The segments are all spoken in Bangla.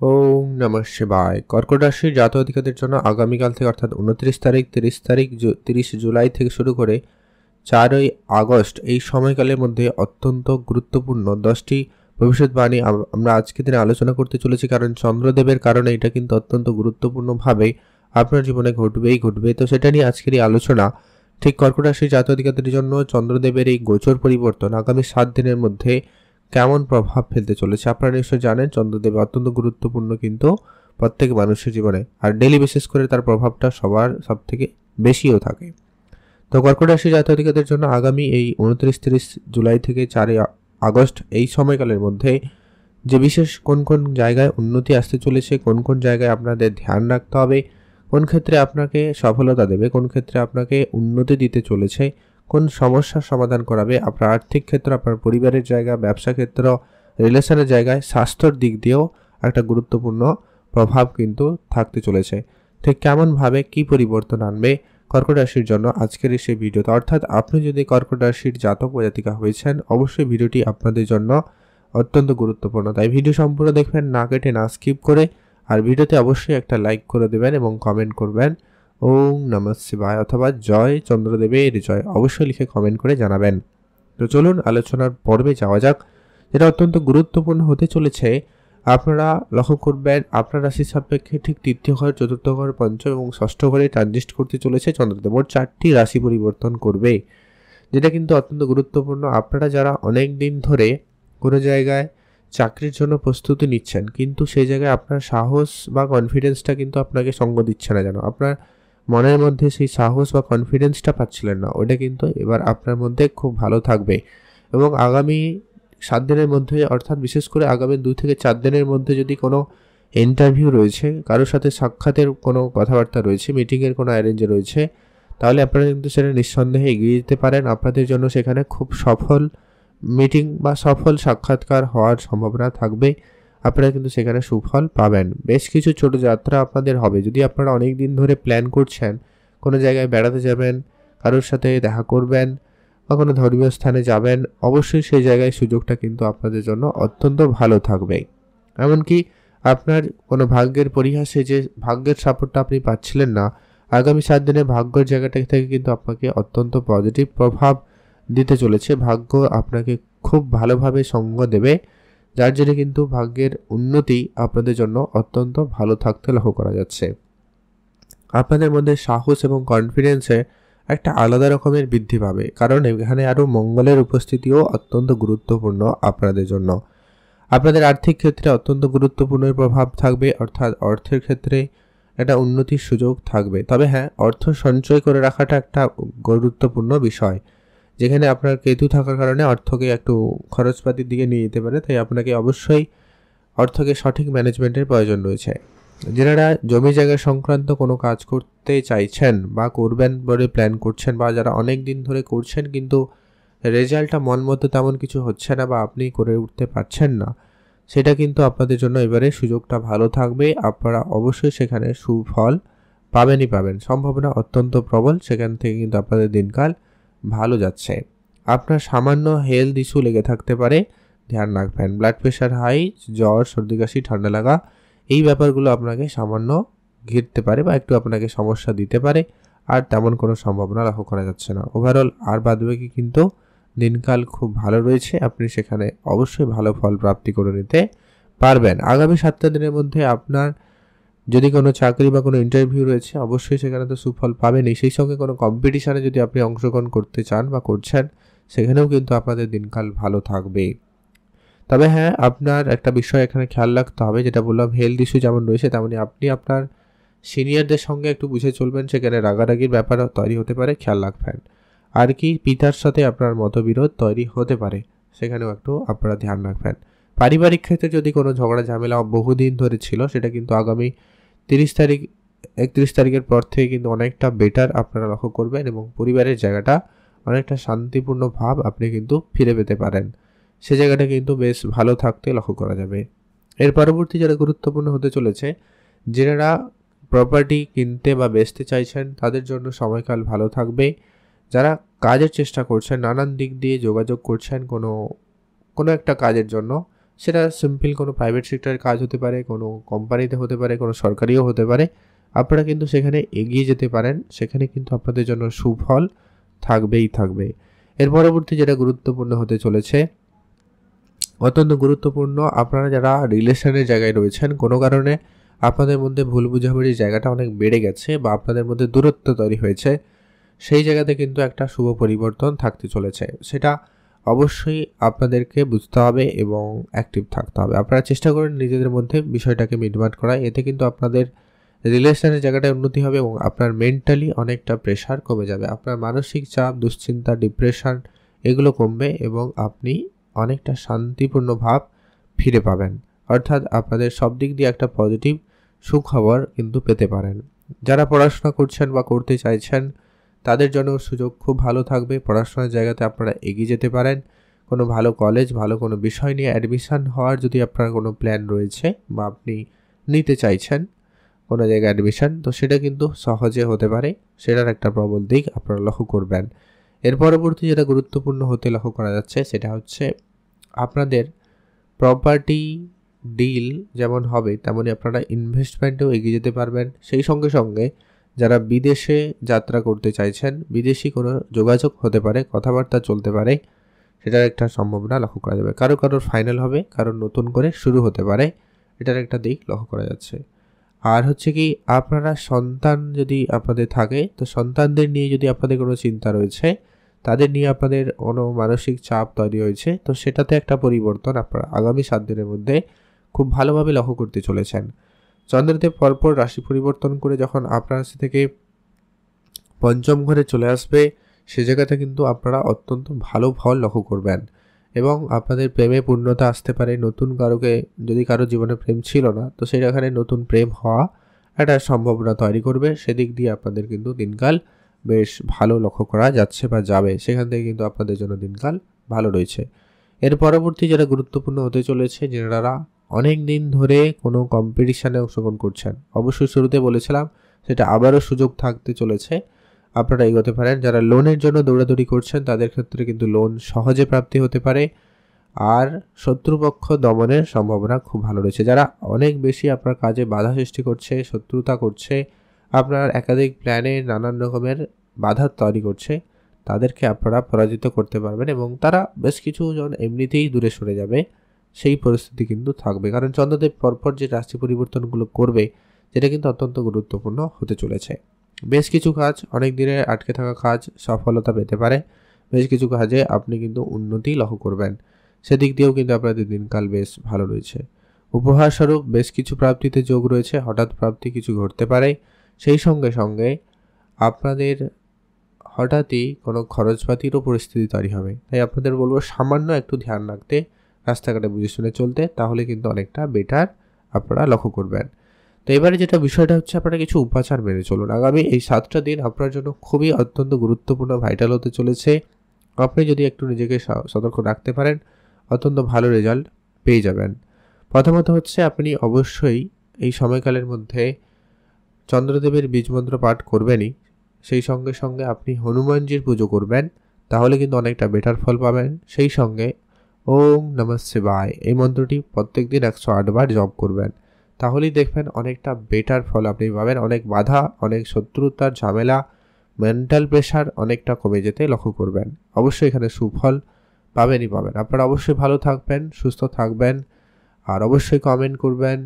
ওম নমঃ শিবায়। কর্কট রাশির জাতক জাতিকাদের জন্য আগামীকাল থেকে অর্থাৎ 29 তারিখ, 30 তারিখ, 30 জুলাই থেকে শুরু করে 4ই আগস্ট এই সময়কালের মধ্যে অত্যন্ত গুরুত্বপূর্ণ 10টি ভবিষ্যৎবাণী আমরা আজকের দিনে আলোচনা করতে চলেছি। কারণ চন্দ্রদেবের কারণে এটা কিন্তু অত্যন্ত গুরুত্বপূর্ণভাবে আপনার জীবনে ঘটবে। তো সেটা নিয়ে আজকের এই আলোচনা। ঠিক কর্কট রাশির জাতক জাতিকাদের জন্য চন্দ্রদেবের এই গোচর পরিবর্তন আগামী 7 দিনের মধ্যে কেমন প্রভাব ফেলতে চলেছে আপনারা নিশ্চয়ই জানেন। চন্দ্রদেব অত্যন্ত গুরুত্বপূর্ণ কিন্তু প্রত্যেক মানুষের জীবনে, আর ডেলি বেসিস করে তার প্রভাবটা সবার সব থেকে বেশিও থাকে। তো কর্কট রাশি জাতক জাতিকাদের জন্য আগামী এই 29-30 জুলাই থেকে 4ই আগস্ট এই সময়কালের মধ্যে যে বিশেষ কোন কোন জায়গায় উন্নতি আসতে চলেছে, কোন কোন জায়গায় আপনাদের ধ্যান রাখতে হবে, কোন ক্ষেত্রে আপনাকে সফলতা দেবে, কোন ক্ষেত্রে আপনাকে উন্নতি দিতে চলেছে, কোন সমস্যার সমাধান করাবে আপনার আর্থিক ক্ষেত্র, আপনার পরিবারের জায়গা, ব্যবসা ক্ষেত্র, রিলেশনের জায়গায়, স্বাস্থ্যর দিক দিয়েও একটা গুরুত্বপূর্ণ প্রভাব কিন্তু থাকতে চলেছে। ঠিক কেমনভাবে কি পরিবর্তন আনবে কর্কট রাশির জন্য আজকের সেই ভিডিওতে। অর্থাৎ আপনি যদি কর্কট রাশির জাতক বা জাতিকা হয়েছেন, অবশ্যই ভিডিওটি আপনাদের জন্য অত্যন্ত গুরুত্বপূর্ণ। তাই ভিডিও সম্পূর্ণ দেখবেন, না কেটে না স্কিপ করে। আর ভিডিওতে অবশ্যই একটা লাইক করে দেবেন এবং কমেন্ট করবেন ওম নমঃ শিবায় অথবা জয় চন্দ্রদেবের জয় অবশ্যই লিখে কমেন্ট করে জানাবেন। তো চলুন আলোচনার পর্বে যাওয়া যাক, যেটা অত্যন্ত গুরুত্বপূর্ণ হতে চলেছে। আপনারা লক্ষ্য করবেন আপনার রাশির সাপেক্ষে ঠিক তৃতীয় ঘর, চতুর্থ ঘর, পঞ্চম এবং ষষ্ঠ ঘরে ট্রানজিট করতে চলেছে চন্দ্রদেব। মোট 4টি রাশি পরিবর্তন করবে, যেটা কিন্তু অত্যন্ত গুরুত্বপূর্ণ। আপনারা যারা অনেক দিন ধরে কোনো জায়গায় চাকরির জন্য প্রস্তুতি নিচ্ছেন, কিন্তু সেই জায়গায় আপনার সাহস বা কনফিডেন্সটা কিন্তু আপনাকে সঙ্গ দিচ্ছে না, যেন আপনার মনের মধ্যে সেই সাহস বা কনফিডেন্সটা পাচ্ছিলেন না, ওটা কিন্তু এবার আপনার মধ্যে খুব ভালো থাকবে। এবং আগামী 7 দিনের মধ্যে, অর্থাৎ বিশেষ করে আগামী 2 থেকে 4 দিনের মধ্যে যদি কোনো ইন্টারভিউ রয়েছে, কারোর সাথে সাক্ষাতের কোনো কথাবার্তা রয়েছে, মিটিংয়ের কোনো অ্যারেঞ্জ রয়েছে, তাহলে আপনারা কিন্তু সেটা নিঃসন্দেহে এগিয়ে যেতে পারেন। আপনাদের জন্য সেখানে খুব সফল মিটিং বা সফল সাক্ষাৎকার হওয়ার সম্ভাবনা থাকবে। আপনারা কিন্তু সেখানে সুফল পাবেন। বেশ কিছু ছোট যাত্রা আপনাদের হবে। যদি আপনারা অনেক দিন ধরে প্ল্যান করছেন কোনো জায়গায় বেড়াতে যাবেন, কারোর সাথে দেখা করবেন বা কোনো ধর্মীয় স্থানে যাবেন, অবশ্যই সেই জায়গায় সুযোগটা কিন্তু আপনাদের জন্য অত্যন্ত ভালো থাকবে। এমনকি আপনার কোনো ভাগ্যের পরিহাসে যে ভাগ্যের সাপোর্টটা আপনি পাচ্ছিলেন না, আগামী 7 দিনে ভাগ্যের জায়গাটা থেকে কিন্তু আপনাকে অত্যন্ত পজিটিভ প্রভাব দিতে চলেছে। ভাগ্য আপনাকে খুব ভালোভাবে সঙ্গ দেবে, যার জন্য কিন্তু ভাগ্যের উন্নতি আপনাদের জন্য অত্যন্ত ভালো থাকতে লক্ষ্য করা যাচ্ছে। আপনাদের মধ্যে সাহস এবং কনফিডেন্সে একটা আলাদা রকমের বৃদ্ধি পাবে, কারণ এখানে আরও মঙ্গলের উপস্থিতিও অত্যন্ত গুরুত্বপূর্ণ আপনাদের জন্য। আপনাদের আর্থিক ক্ষেত্রে অত্যন্ত গুরুত্বপূর্ণ প্রভাব থাকবে, অর্থাৎ অর্থের ক্ষেত্রে একটা উন্নতির সুযোগ থাকবে। তবে হ্যাঁ, অর্থ সঞ্চয় করে রাখাটা একটা গুরুত্বপূর্ণ বিষয়, যেখানে আপনার কেতু থাকার কারণে অর্থকে একটু খরচপাতির দিকে নিয়ে যেতে পারে। তাই আপনাকে অবশ্যই অর্থকে সঠিক ম্যানেজমেন্টের প্রয়োজন রয়েছে। যারা জমি জায়গা সংক্রান্ত কোনো কাজ করতে চাইছেন বা করবেন বলে প্ল্যান করছেন, বা যারা অনেক দিন ধরে করছেন কিন্তু রেজাল্টটা মন মতো তেমন কিছু হচ্ছে না বা আপনি করে উঠতে পারছেন না, সেটা কিন্তু আপনাদের জন্য এবারে সুযোগটা ভালো থাকবে। আপনারা অবশ্যই সেখানে সুফল পাবেন। সম্ভাবনা অত্যন্ত প্রবল, সেখান থেকে কিন্তু আপনাদের দিনকাল ভালো যাচ্ছে। আপনার সামান্য হেলথ ইস্যু লেগে থাকতে পারে, ধ্যান রাখবেন। ব্লাড প্রেশার হাই, জ্বর, সর্দি কাশি, ঠান্ডা লাগা, এই ব্যাপারগুলো আপনাকে সামান্য ঘিরতে পারে বা একটু আপনাকে সমস্যা দিতে পারে। আর তেমন কোনো সম্ভাবনা লক্ষ্য করা যাচ্ছে না। ওভারঅল আর বাদবাকি কিন্তু দিনকাল খুব ভালো রয়েছে। আপনি সেখানে অবশ্যই ভালো ফল প্রাপ্তি করে নিতে পারবেন। আগামী 7 দিনের মধ্যে আপনার যদি কোনো চাকরি বা কোনো ইন্টারভিউ রয়েছে, অবশ্যই সেখানে তো সুফল পাবেনই। সেই সঙ্গে কোনো কম্পিটিশানে যদি আপনি অংশগ্রহণ করতে চান বা করছেন, সেখানেও কিন্তু আপনাদের দিনকাল ভালো থাকবে। তবে হ্যাঁ, আপনার একটা বিষয় এখানে খেয়াল রাখতে হবে, যেটা বললাম হেলথ ইস্যু যেমন রয়েছে, তেমনি আপনি আপনার সিনিয়রদের সঙ্গে একটু বুঝে চলবেন। সেখানে রাগারাগির ব্যাপার তৈরি হতে পারে, খেয়াল রাখবেন। আর কি পিতার সাথে আপনার মতবিরোধ তৈরি হতে পারে, সেখানেও একটু আপনারা ধ্যান রাখবেন। পারিবারিক ক্ষেত্রে যদি কোনো ঝগড়া ঝামেলা বহুদিন ধরে ছিল, সেটা কিন্তু আগামী 30 তারিখ 31 তারিখের পর থেকে কিন্তু অনেকটা বেটার আপনারা লক্ষ্য করবেন এবং পরিবারের জায়গাটা অনেকটা শান্তিপূর্ণ ভাব আপনি কিন্তু ফিরে পেতে পারেন। সে জায়গাটা কিন্তু বেশ ভালো থাকতে লক্ষ্য করা যাবে। এর পরবর্তী যেটা গুরুত্বপূর্ণ হতে চলেছে, যারা প্রপার্টি কিনতে বা বেচতে চাইছেন, তাদের জন্য সময়কাল ভালো থাকবে। যারা কাজের চেষ্টা করছেন, নানান দিক দিয়ে যোগাযোগ করছেন কোনো একটা কাজের জন্য, সেটা সিম্পল কোনো প্রাইভেট সেক্টরের কাজ হতে পারে, কোনো কোম্পানিতে হতে পারে, কোনো সরকারিও হতে পারে। আপনারা কিন্তু সেখানে এগিয়ে যেতে পারেন, সেখানে কিন্তু আপনাদের জন্য সুফল থাকবেই থাকবে। এর পরবর্তী যেটা গুরুত্বপূর্ণ হতে চলেছে, অত্যন্ত গুরুত্বপূর্ণ, আপনারা যারা রিলেশনের জায়গায় রয়েছেন, কোনো কারণে আপনাদের মধ্যে ভুল বুঝাবুঝির জায়গাটা অনেক বেড়ে গেছে বা আপনাদের মধ্যে দূরত্ব তৈরি হয়েছে, সেই জায়গাতে কিন্তু একটা শুভ পরিবর্তন থাকতে চলেছে। সেটা অবশ্যই আপনাদেরকে বুঝতে হবে এবং অ্যাক্টিভ থাকতে হবে। আপনারা চেষ্টা করেন নিজেদের মধ্যে বিষয়টাকে মিটমাট করা, এতে কিন্তু আপনাদের রিলেশনের জায়গাটায় উন্নতি হবে এবং আপনার মেন্টালি অনেকটা প্রেশার কমে যাবে। আপনার মানসিক চাপ, দুশ্চিন্তা, ডিপ্রেশন এগুলো কমবে এবং আপনি অনেকটা শান্তিপূর্ণ ভাব ফিরে পাবেন। অর্থাৎ আপনাদের সব দিক দিয়ে একটা পজিটিভ সুখবর কিন্তু পেতে পারেন। যারা পড়াশোনা করছেন বা করতে চাইছেন তাদের জন্য সুযোগ খুব ভালো থাকবে। পড়াশোনার জায়গাতে আপনারা এগিয়ে যেতে পারেন। কোনো ভালো কলেজ, ভালো কোনো বিষয় নিয়ে অ্যাডমিশন হওয়ার যদি আপনার কোনো প্ল্যান রয়েছে বা আপনি নিতে চাইছেন কোনো জায়গায় অ্যাডমিশন, তো সেটা কিন্তু সহজে হতে পারে। সেটার একটা প্রবল দিক আপনারা লক্ষ্য করবেন। এর পরবর্তী যেটা গুরুত্বপূর্ণ হতে লক্ষ্য করা যাচ্ছে সেটা হচ্ছে আপনাদের প্রপার্টি ডিল যেমন হবে তেমনই আপনারা ইনভেস্টমেন্টেও এগিয়ে যেতে পারবেন। সেই সঙ্গে সঙ্গে যারা বিদেশে যাত্রা করতে চাইছেন, বিদেশি কোনো যোগাযোগ হতে পারে, কথাবার্তা চলতে পারে, সেটার একটা সম্ভাবনা লক্ষ্য করা যাবে। কারোর ফাইনাল হবে, কারোর নতুন করে শুরু হতে পারে, এটার একটা দিক লক্ষ্য করা যাচ্ছে। আর হচ্ছে কি, আপনারা সন্তান যদি আপনাদের থাকে, তো সন্তানদের নিয়ে যদি আপনাদের কোনো চিন্তা রয়েছে, তাদের নিয়ে আপনাদের কোনো মানসিক চাপ তৈরি হয়েছে, তো সেটাতে একটা পরিবর্তন আপনারা আগামী 7 দিনের মধ্যে খুব ভালোভাবে লক্ষ্য করতে চলেছেন। চন্দ্রদেব পরপর রাশি পরিবর্তন করে যখন আপনার রাশি থেকে পঞ্চম ঘরে চলে আসবে, সে জায়গাতে কিন্তু আপনারা অত্যন্ত ভালো ফল লক্ষ্য করবেন এবং আপনাদের প্রেমে পূর্ণতা আসতে পারে। নতুন কারোকে, যদি কারো জীবনে প্রেম ছিল না, তো সেখানে নতুন প্রেম হওয়া একটা সম্ভাবনা তৈরি করবে। সেদিক দিয়ে আপনাদের কিন্তু দিনকাল বেশ ভালো লক্ষ্য করা যাচ্ছে বা যাবে। সেখান থেকে কিন্তু আপনাদের জন্য দিনকাল ভালো রয়েছে। এর পরবর্তী যেটা গুরুত্বপূর্ণ হতে চলেছে, যারা অনেক দিন ধরে কোনো কম্পিটিশানে অংশগ্রহণ করছেন, অবশ্যই শুরুতে বলেছিলাম সেটা আবারও সুযোগ থাকতে চলেছে, আপনারা এগোতে পারেন। যারা লোনের জন্য দৌড়াদৌড়ি করছেন তাদের ক্ষেত্রে কিন্তু লোন সহজে প্রাপ্তি হতে পারে। আর শত্রুপক্ষ দমনের সম্ভাবনা খুব ভালো রয়েছে। যারা অনেক বেশি আপনার কাজে বাধা সৃষ্টি করছে, শত্রুতা করছে, আপনার একাধিক প্ল্যানে নানান রকমের বাধা তৈরি করছে, তাদেরকে আপনারা পরাজিত করতে পারবেন এবং তারা বেশ কিছু জন এমনিতেই দূরে সরে যাবে, সেই পরিস্থিতি কিন্তু থাকবে। কারণ চন্দ্রদেব পরপর যে রাশি পরিবর্তনগুলো করবে, যেটা কিন্তু অত্যন্ত গুরুত্বপূর্ণ হতে চলেছে। বেশ কিছু কাজ, অনেক দিনে আটকে থাকা কাজ সফলতা পেতে পারে। বেশ কিছু কাজে আপনি কিন্তু উন্নতি লক্ষ্য করবেন, সেদিক দিয়েও কিন্তু আপনাদের দিনকাল বেশ ভালো রয়েছে। উপহারস্বরূপ বেশ কিছু প্রাপ্তিতে যোগ রয়েছে, হঠাৎ প্রাপ্তি কিছু ঘটতে পারে। সেই সঙ্গে সঙ্গে আপনাদের হঠাৎই কোনো খরচপাতিরও পরিস্থিতি তৈরি হবে, তাই আপনাদের বলবো সামান্য একটু ধ্যান রাখতে, রাস্তাঘাটে বুঝে শুনে চলতে, তাহলে কিন্তু অনেকটা বেটার আপনারা লক্ষ্য করবেন। তো এবারে যেটা বিষয়টা হচ্ছে, আপনারা কিছু উপাচার মেনে চলুন। আগামী এই 7টা দিন আপনার জন্য খুবই অত্যন্ত গুরুত্বপূর্ণ, ভাইটাল হতে চলেছে। আপনি যদি একটু নিজেকে সতর্ক রাখতে পারেন, অত্যন্ত ভালো রেজাল্ট পেয়ে যাবেন। প্রথমত হচ্ছে, আপনি অবশ্যই এই সময়কালের মধ্যে চন্দ্রদেবের বীজমন্ত্র পাঠ করবেনই। সেই সঙ্গে সঙ্গে আপনি হনুমানজির পুজো করবেন, তাহলে কিন্তু অনেকটা বেটার ফল পাবেন। সেই সঙ্গে ওম নমঃ শিবায় এই মন্ত্রটি প্রত্যেক দিন 108 বার জপ করবেন, তাহলেই দেখবেন অনেকটা বেটার ফল আপনি পাবেন। অনেক বাধা, অনেক শত্রুতার ঝামেলা, মেন্টাল প্রেশার অনেকটা কমে যেতে লক্ষ্য করবেন। অবশ্যই এখানে সুফল পাবেনই পাবেন। আপনারা অবশ্যই ভালো থাকবেন, সুস্থ থাকবেন, আর অবশ্যই কমেন্ট করবেন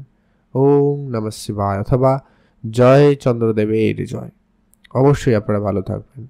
ওম নমঃ শিবায় অথবা জয় চন্দ্রদেবের জয়। অবশ্যই আপনারা ভালো থাকবেন।